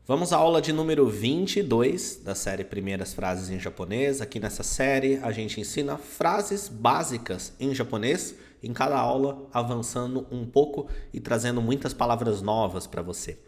Vamos à aula de número 22 da série Primeiras Frases em Japonês. Aqui nessa série a gente ensina frases básicas em japonês, em cada aula avançando um pouco e trazendo muitas palavras novas para você.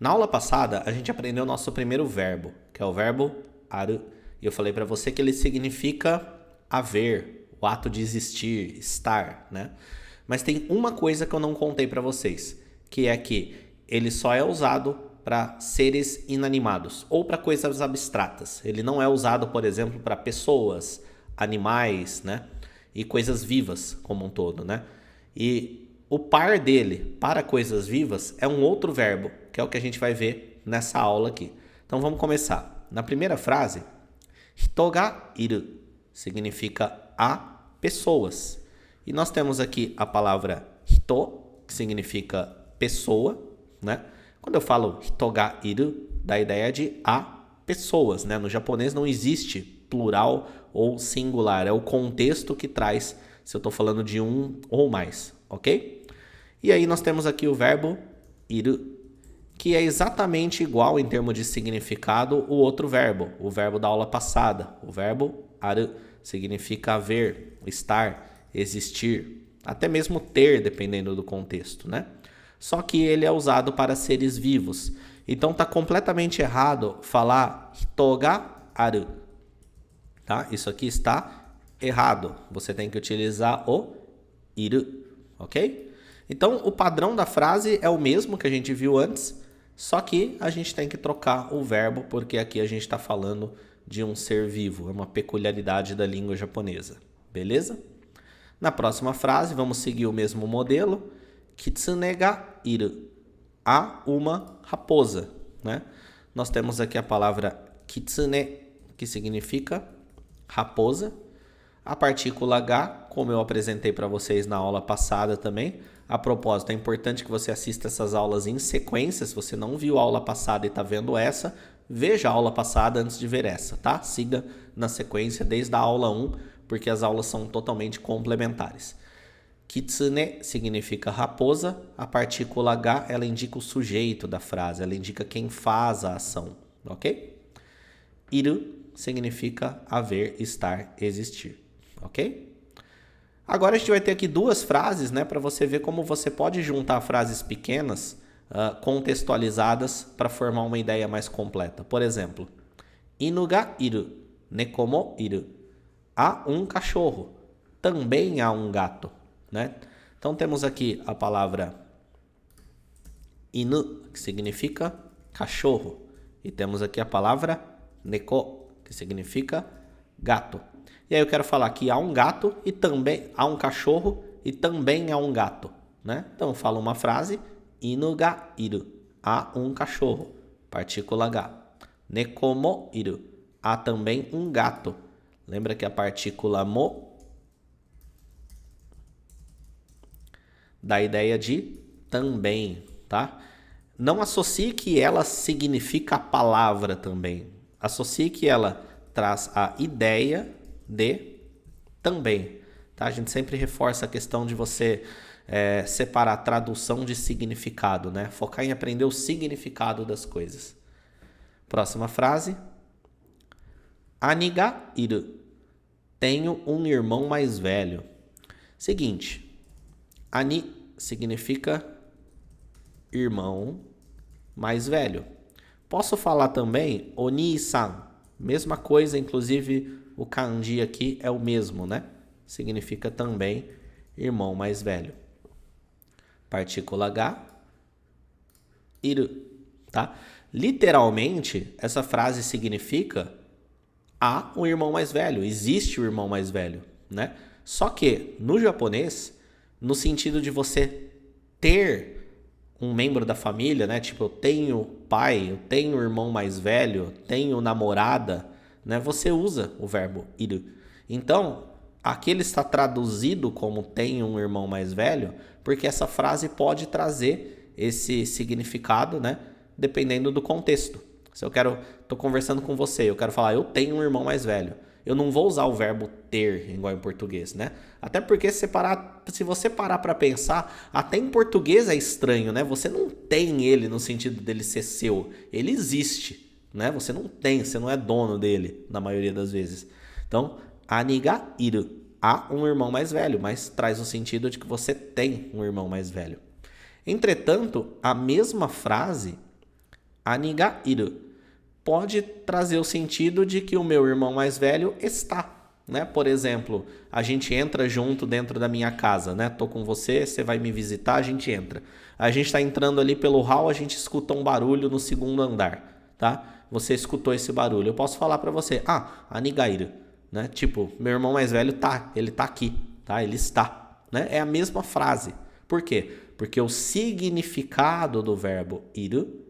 Na aula passada a gente aprendeu o nosso primeiro verbo, que é o verbo aru. E eu falei para você que ele significa haver, o ato de existir, estar, né? Mas tem uma coisa que eu não contei para vocês, que é que ele só é usado para seres inanimados ou para coisas abstratas. Ele não é usado, por exemplo, para pessoas, animais, né? E coisas vivas como um todo, né? E o par dele para coisas vivas é um outro verbo, que é o que a gente vai ver nessa aula aqui. Então vamos começar. Na primeira frase, hito ga iru significa há pessoas. E nós temos aqui a palavra hito, que significa pessoa, né? Quando eu falo hito ga iru, dá a ideia de há pessoas, né? No japonês não existe plural ou singular, é o contexto que traz se eu estou falando de um ou mais, ok? E aí nós temos aqui o verbo iru, que é exatamente igual em termos de significado o outro verbo, o verbo da aula passada. O verbo aru significa haver, estar, existir, até mesmo ter, dependendo do contexto, né? Só que ele é usado para seres vivos. Então está completamente errado falar hito ga aru. Tá? Isso aqui está errado. Você tem que utilizar o iru, ok? Então o padrão da frase é o mesmo que a gente viu antes, só que a gente tem que trocar o verbo, porque aqui a gente está falando de um ser vivo. É uma peculiaridade da língua japonesa. Beleza? Na próxima frase, vamos seguir o mesmo modelo. Kitsune ga iru. Há uma raposa, né? Nós temos aqui a palavra kitsune, que significa raposa. A partícula ga, como eu apresentei para vocês na aula passada também. A propósito, é importante que você assista essas aulas em sequência. Se você não viu a aula passada e está vendo essa, veja a aula passada antes de ver essa, tá? Siga na sequência desde a aula 1, porque as aulas são totalmente complementares. Kitsune significa raposa, a partícula ga, ela indica o sujeito da frase, ela indica quem faz a ação, ok? Iru significa haver, estar, existir, ok? Agora a gente vai ter aqui duas frases, né, para você ver como você pode juntar frases pequenas, contextualizadas, para formar uma ideia mais completa. Por exemplo, inu ga iru, neko mo iru. Há um cachorro, também há um gato. Né? Então temos aqui a palavra inu, que significa cachorro, e temos aqui a palavra neko, que significa gato. E aí eu quero falar que há um gato e também há um cachorro e também há um gato, né? Então eu falo uma frase, inu ga iru, há um cachorro, partícula ga. Neko mo iru, há também um gato. Lembra que a partícula mo dá a ideia de também, tá? Não associe que ela significa a palavra também. Associe que ela traz a ideia de também, tá? A gente sempre reforça a questão de você separar tradução de significado, né? Focar em aprender o significado das coisas. Próxima frase. Ani ga iru. Tenho um irmão mais velho. Seguinte. Ani significa irmão mais velho. Posso falar também oni-san. Mesma coisa, inclusive o kanji aqui é o mesmo, né? Significa também irmão mais velho. Partícula ga, iru, tá? Literalmente, essa frase significa há um irmão mais velho, existe o irmão mais velho, né? Só que no japonês, no sentido de você ter um membro da família, né? Tipo, eu tenho pai, eu tenho irmão mais velho, eu tenho namorada, né? Você usa o verbo iru. Então, aqui ele está traduzido como tenho um irmão mais velho, porque essa frase pode trazer esse significado, né? Dependendo do contexto. Se eu tô conversando com você, eu quero falar, eu tenho um irmão mais velho. eu não vou usar o verbo ter igual em português, né? Até porque se você parar para pensar, até em português é estranho, né? Você não tem ele no sentido dele ser seu. Ele existe, né? Você não tem, você não é dono dele na maioria das vezes. Então, aniga iru. Há um irmão mais velho, mas traz o sentido de que você tem um irmão mais velho. Entretanto, a mesma frase, aniga iru, pode trazer o sentido de que o meu irmão mais velho está, né? Por exemplo, a gente entra junto dentro da minha casa, né? Tô com você, você vai me visitar, a gente entra. A gente está entrando ali pelo hall, a gente escuta um barulho no segundo andar, tá? Você escutou esse barulho. Eu posso falar para você, anigairo, né? Tipo, meu irmão mais velho ele tá aqui, tá? Ele está, né? É a mesma frase. Por quê? Porque o significado do verbo iru,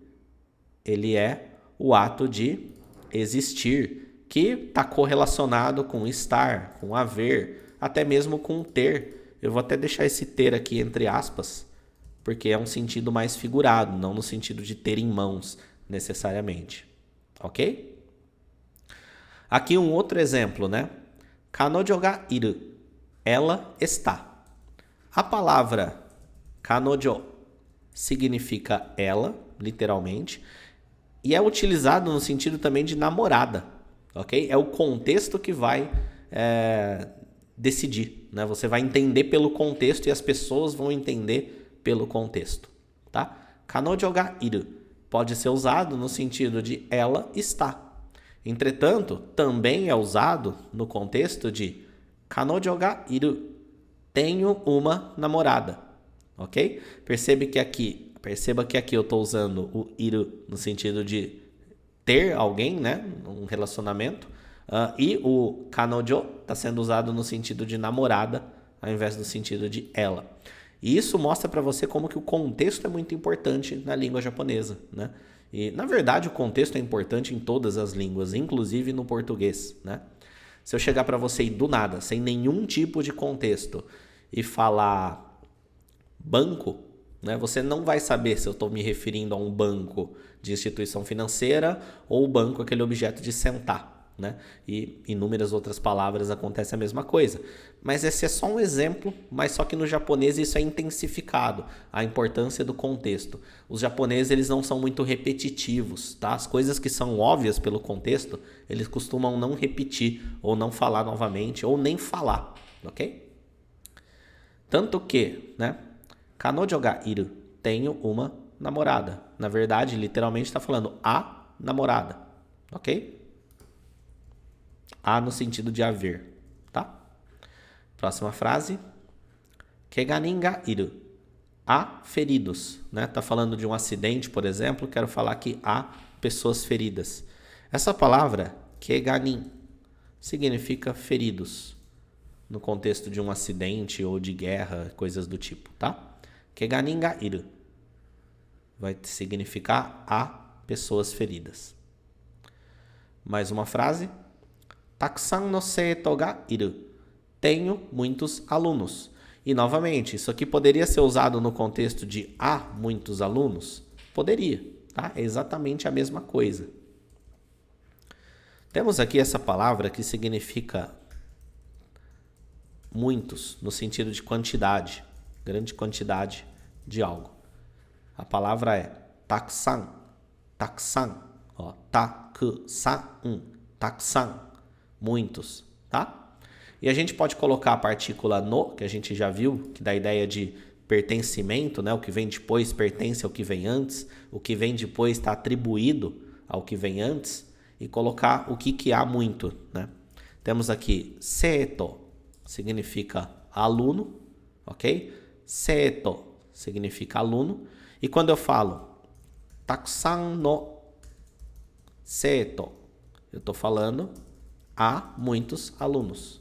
ele é o ato de existir, que está correlacionado com estar, com haver, até mesmo com ter. Eu vou até deixar esse ter aqui entre aspas, porque é um sentido mais figurado, não no sentido de ter em mãos, necessariamente. Ok? Aqui um outro exemplo, né? Kanojo ga iru. Ela está. A palavra kanojo significa ela, literalmente, e é utilizado no sentido também de namorada, ok? É o contexto que vai decidir, né? Você vai entender pelo contexto e as pessoas vão entender pelo contexto, tá? Kanojo ga iru pode ser usado no sentido de ela está. Entretanto, também é usado no contexto de kanojo ga iru, tenho uma namorada, ok? Perceba que aqui eu estou usando o iru no sentido de ter alguém, né? Um relacionamento. E o kanojo está sendo usado no sentido de namorada, ao invés do sentido de ela. E isso mostra para você como que o contexto é muito importante na língua japonesa, né? E, na verdade, o contexto é importante em todas as línguas, inclusive no português, né? Se eu chegar para você e do nada, sem nenhum tipo de contexto, e falar banco, né, você não vai saber se eu estou me referindo a um banco de instituição financeira ou o banco, aquele objeto de sentar, né? E inúmeras outras palavras acontece a mesma coisa. Mas esse é só um exemplo, mas só que no japonês isso é intensificado, a importância do contexto. Os japoneses, eles não são muito repetitivos, tá? As coisas que são óbvias pelo contexto, eles costumam não repetir, ou não falar novamente, ou nem falar, ok? Tanto que, né? Kanojo ga iru, tenho uma namorada. Na verdade, literalmente está falando a namorada, ok? A no sentido de haver, tá? Próxima frase. Keganin ga iru. Há feridos, né? Tá falando de um acidente, por exemplo, quero falar que há pessoas feridas. Essa palavra, keganin, significa feridos, no contexto de um acidente ou de guerra, coisas do tipo, tá? Keganin ga iru vai significar há pessoas feridas. Mais uma frase. Takusan no seito ga iru. Tenho muitos alunos. E novamente, isso aqui poderia ser usado no contexto de há muitos alunos? Poderia, tá? É exatamente a mesma coisa. Temos aqui essa palavra que significa muitos, no sentido de quantidade, grande quantidade de algo. A palavra é takusan, takusan, ó, takusan, takusan, muitos, tá? E a gente pode colocar a partícula no, que a gente já viu, que dá a ideia de pertencimento, né? O que vem depois pertence ao que vem antes, o que vem depois está atribuído ao que vem antes, e colocar o que há muito, né? Temos aqui seto, significa aluno, ok? Seto significa aluno. E quando eu falo takusan no seto, eu estou falando há muitos alunos,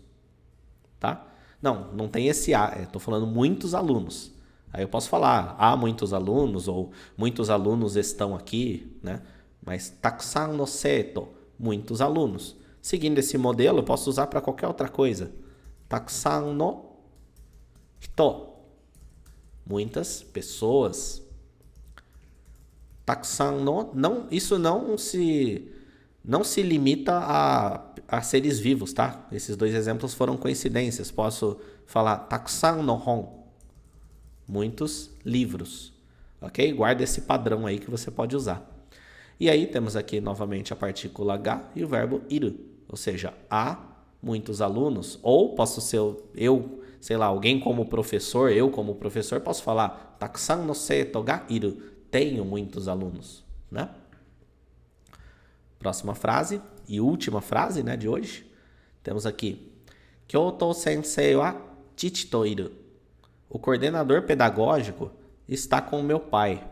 tá? Não tem esse há, estou falando muitos alunos. Aí eu posso falar há muitos alunos ou muitos alunos estão aqui, né? Mas takusan no seto, muitos alunos. Seguindo esse modelo, eu posso usar para qualquer outra coisa. Takusan no hito, muitas pessoas. Takusan no, não, isso não se limita a seres vivos, tá? Esses 2 exemplos foram coincidências. Posso falar takusan no hon, muitos livros, ok? Guarda esse padrão aí que você pode usar. E aí temos aqui novamente a partícula H e o verbo iru, ou seja, há muitos alunos, ou posso ser eu, sei lá, alguém como professor, eu como professor posso falar takusan no seito ga iru, tenho muitos alunos, né? Próxima frase e última frase, né, de hoje. Temos aqui Kyoto sensei wa chichi to iru. O coordenador pedagógico está com o meu pai.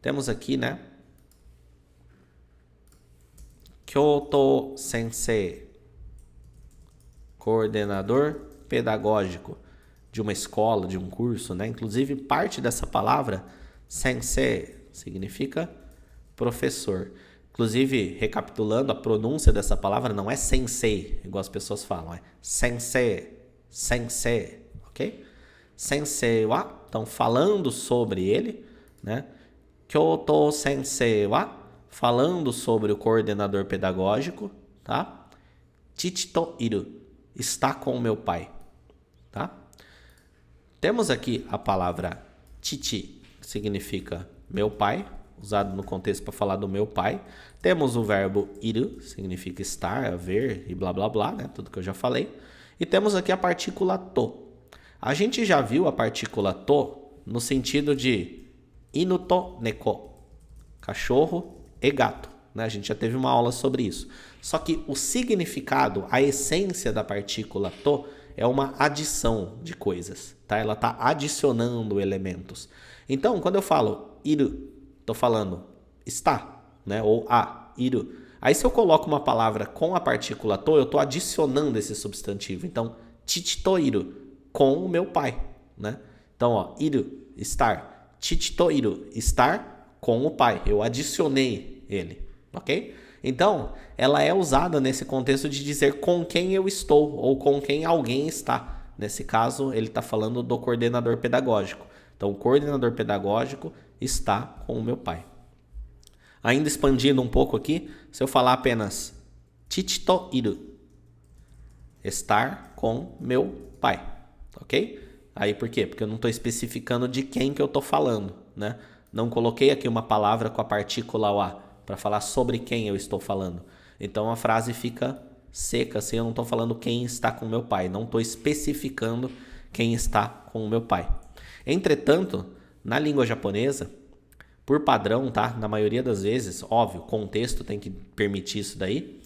Temos aqui, né, Kyoto sensei, coordenador pedagógico de uma escola, de um curso, né? Inclusive, parte dessa palavra, sensei, significa professor. Inclusive, recapitulando, a pronúncia dessa palavra não é sensei, igual as pessoas falam, é sensei, sensei, ok? Sensei wa, então falando sobre ele, né? Kyoto sensei wa, falando sobre o coordenador pedagógico, tá? Chichi to iru, está com o meu pai, tá? Temos aqui a palavra chichi, que significa meu pai, usado no contexto para falar do meu pai. Temos o verbo iru, significa estar, ver e blá blá blá, né? Tudo que eu já falei. E temos aqui a partícula to. A gente já viu a partícula to no sentido de inu to neko, cachorro e gato, né? A gente já teve uma aula sobre isso. Só que o significado, a essência da partícula to é uma adição de coisas, tá? Ela está adicionando elementos. Então, quando eu falo iru, estou falando está, né? Ou iru. Aí, se eu coloco uma palavra com a partícula to, eu estou adicionando esse substantivo. Então, chichi to iru, com o meu pai, né? Então, ó, iru, estar. Chichi to iru, estar com o pai. Eu adicionei ele, ok? Então, ela é usada nesse contexto de dizer com quem eu estou ou com quem alguém está. Nesse caso, ele está falando do coordenador pedagógico. Então, o coordenador pedagógico está com o meu pai. Ainda expandindo um pouco aqui, se eu falar apenas chichi to iru, estar com meu pai, ok? Aí por quê? Porque eu não estou especificando de quem que eu estou falando, né? Não coloquei aqui uma palavra com a partícula wa para falar sobre quem eu estou falando. Então a frase fica seca, assim, eu não estou falando quem está com meu pai, não estou especificando quem está com o meu pai. Entretanto, na língua japonesa, por padrão, tá? Na maioria das vezes, óbvio, contexto tem que permitir isso daí.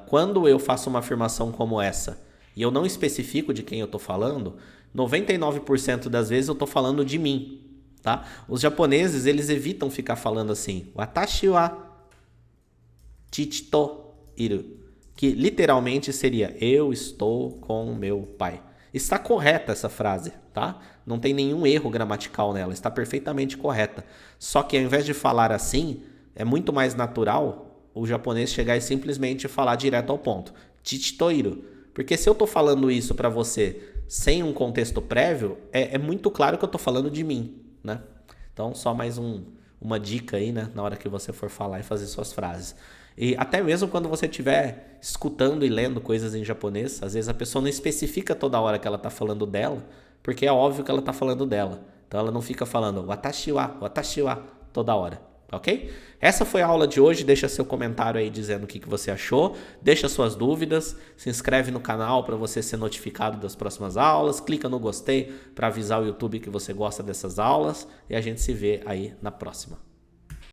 Quando eu faço uma afirmação como essa e eu não especifico de quem eu estou falando, 99% das vezes eu estou falando de mim. Tá? Os japoneses, eles evitam ficar falando assim, watashi wa chichi to iru, que literalmente seria eu estou com meu pai. Está correta essa frase, tá? Não tem nenhum erro gramatical nela, está perfeitamente correta. Só que ao invés de falar assim, é muito mais natural o japonês chegar e simplesmente falar direto ao ponto, chichi to iru. Porque se eu estou falando isso para você sem um contexto prévio, é muito claro que eu estou falando de mim, né? Então, só mais uma dica aí, né? Na hora que você for falar e fazer suas frases. E até mesmo quando você estiver escutando e lendo coisas em japonês, às vezes a pessoa não especifica toda hora que ela está falando dela, porque é óbvio que ela está falando dela. Então, ela não fica falando watashi wa toda hora. Ok? Essa foi a aula de hoje. Deixa seu comentário aí dizendo o que você achou. Deixa suas dúvidas. Se inscreve no canal para você ser notificado das próximas aulas. Clica no gostei para avisar o YouTube que você gosta dessas aulas. E a gente se vê aí na próxima.